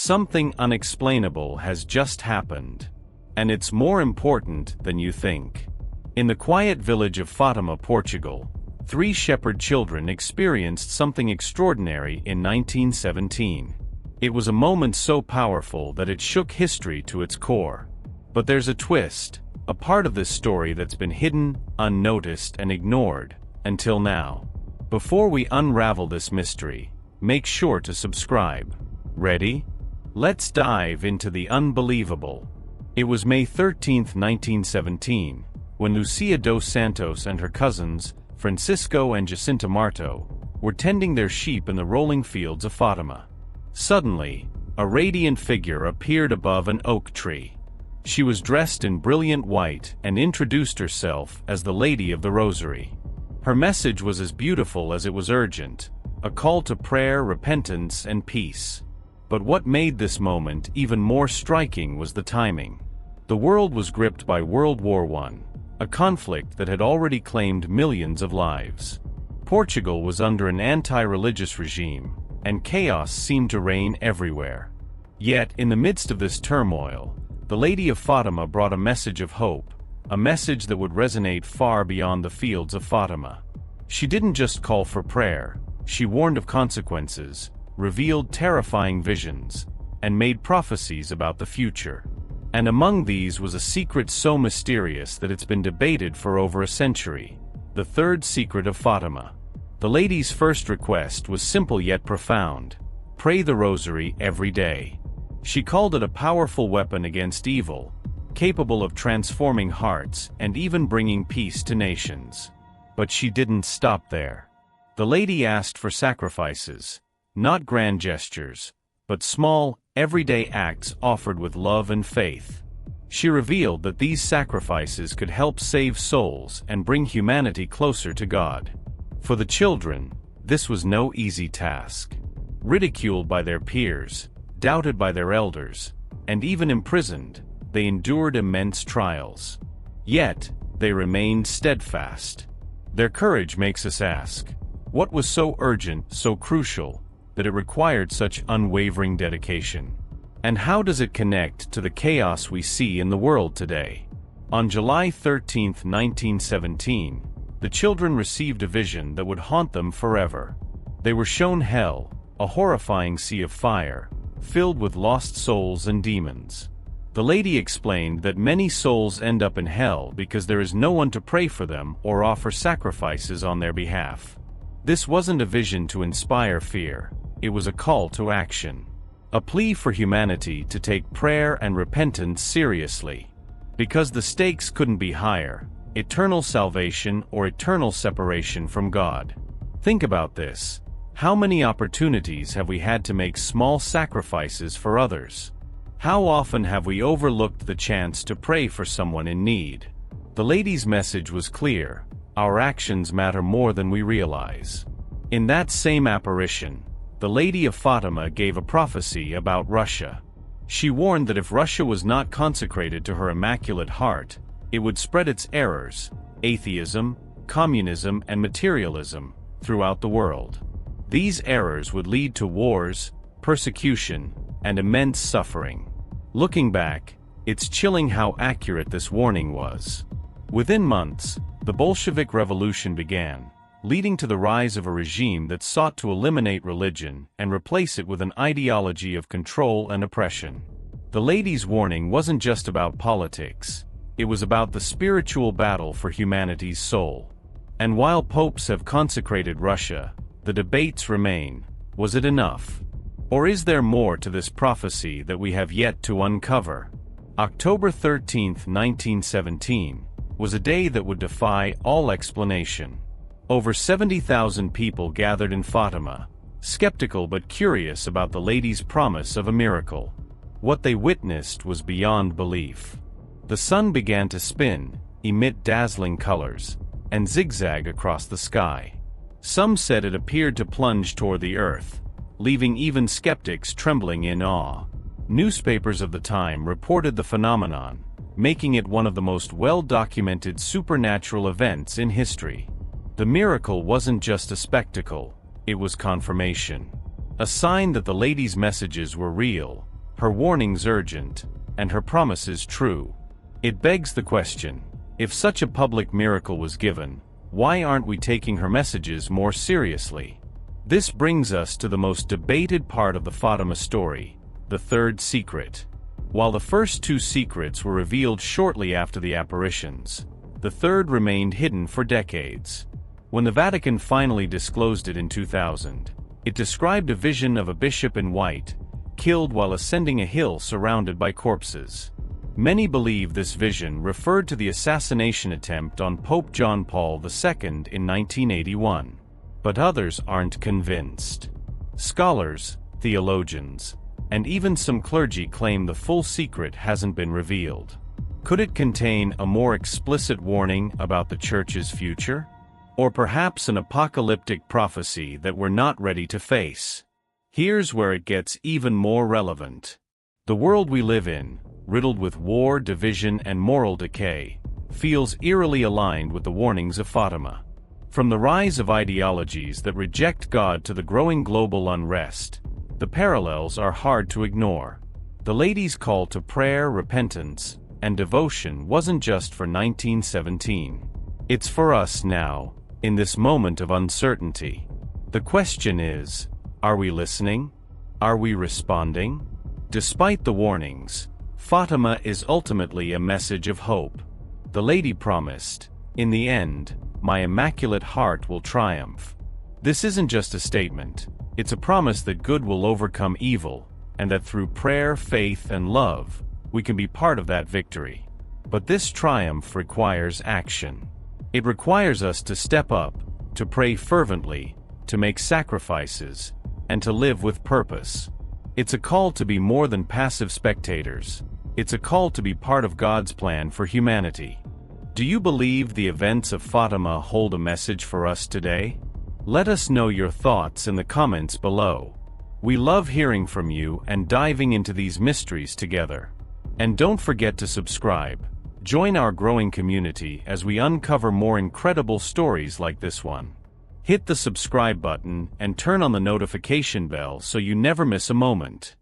Something unexplainable has just happened. And it's more important than you think. In the quiet village of Fatima, Portugal, 3 shepherd children experienced something extraordinary in 1917. It was a moment so powerful that it shook history to its core. But there's a twist, a part of this story that's been hidden, unnoticed, and ignored, until now. Before we unravel this mystery, make sure to subscribe. Ready? Let's dive into the unbelievable. It was May 13, 1917, when Lucia dos Santos and her cousins, Francisco and Jacinta Marto, were tending their sheep in the rolling fields of Fatima. Suddenly, a radiant figure appeared above an oak tree. She was dressed in brilliant white and introduced herself as the Lady of the Rosary. Her message was as beautiful as it was urgent, a call to prayer, repentance, and peace. But what made this moment even more striking was the timing. The world was gripped by World War I, a conflict that had already claimed millions of lives. Portugal was under an anti-religious regime, and chaos seemed to reign everywhere. Yet, in the midst of this turmoil, the Lady of Fatima brought a message of hope, a message that would resonate far beyond the fields of Fatima. She didn't just call for prayer, she warned of consequences, revealed terrifying visions, and made prophecies about the future. And among these was a secret so mysterious that it's been debated for over a century: the third secret of Fatima. The lady's first request was simple yet profound: pray the rosary every day. She called it a powerful weapon against evil, capable of transforming hearts and even bringing peace to nations. But she didn't stop there. The lady asked for sacrifices, not grand gestures, but small, everyday acts offered with love and faith. She revealed that these sacrifices could help save souls and bring humanity closer to God. For the children, this was no easy task. Ridiculed by their peers, doubted by their elders, and even imprisoned, they endured immense trials. Yet, they remained steadfast. Their courage makes us ask, what was so urgent, so crucial, that it required such unwavering dedication? And how does it connect to the chaos we see in the world today? On July 13, 1917, the children received a vision that would haunt them forever. They were shown hell, a horrifying sea of fire, filled with lost souls and demons. The lady explained that many souls end up in hell because there is no one to pray for them or offer sacrifices on their behalf. This wasn't a vision to inspire fear, it was a call to action. A plea for humanity to take prayer and repentance seriously. Because the stakes couldn't be higher: eternal salvation or eternal separation from God. Think about this. How many opportunities have we had to make small sacrifices for others? How often have we overlooked the chance to pray for someone in need? The lady's message was clear: our actions matter more than we realize. In that same apparition, the Lady of Fatima gave a prophecy about Russia. She warned that if Russia was not consecrated to her Immaculate Heart, it would spread its errors, atheism, communism, and materialism, throughout the world. These errors would lead to wars, persecution, and immense suffering. Looking back, it's chilling how accurate this warning was. Within months, the Bolshevik Revolution began, leading to the rise of a regime that sought to eliminate religion and replace it with an ideology of control and oppression. The lady's warning wasn't just about politics, it was about the spiritual battle for humanity's soul. And while popes have consecrated Russia, the debates remain: was it enough? Or is there more to this prophecy that we have yet to uncover? October 13, 1917, was a day that would defy all explanation. Over 70,000 people gathered in Fatima, skeptical but curious about the lady's promise of a miracle. What they witnessed was beyond belief. The sun began to spin, emit dazzling colors, and zigzag across the sky. Some said it appeared to plunge toward the earth, leaving even skeptics trembling in awe. Newspapers of the time reported the phenomenon, making it one of the most well-documented supernatural events in history. The miracle wasn't just a spectacle, it was confirmation. A sign that the lady's messages were real, her warnings urgent, and her promises true. It begs the question, if such a public miracle was given, why aren't we taking her messages more seriously? This brings us to the most debated part of the Fatima story, the third secret. While the first two secrets were revealed shortly after the apparitions, the third remained hidden for decades. When the Vatican finally disclosed it in 2000, it described a vision of a bishop in white, killed while ascending a hill surrounded by corpses. Many believe this vision referred to the assassination attempt on Pope John Paul II in 1981. But others aren't convinced. Scholars, theologians, and even some clergy claim the full secret hasn't been revealed. Could it contain a more explicit warning about the Church's future? Or perhaps an apocalyptic prophecy that we're not ready to face? Here's where it gets even more relevant. The world we live in, riddled with war, division, and moral decay, feels eerily aligned with the warnings of Fatima. From the rise of ideologies that reject God to the growing global unrest, the parallels are hard to ignore. The lady's call to prayer, repentance, and devotion wasn't just for 1917. It's for us now, in this moment of uncertainty. The question is, are we listening? Are we responding? Despite the warnings, Fatima is ultimately a message of hope. The lady promised, "In the end, my immaculate heart will triumph." This isn't just a statement, it's a promise that good will overcome evil, and that through prayer, faith, and love, we can be part of that victory. But this triumph requires action. It requires us to step up, to pray fervently, to make sacrifices, and to live with purpose. It's a call to be more than passive spectators. It's a call to be part of God's plan for humanity. Do you believe the events of Fatima hold a message for us today? Let us know your thoughts in the comments below. We love hearing from you and diving into these mysteries together. And don't forget to subscribe. Join our growing community as we uncover more incredible stories like this one. Hit the subscribe button and turn on the notification bell so you never miss a moment.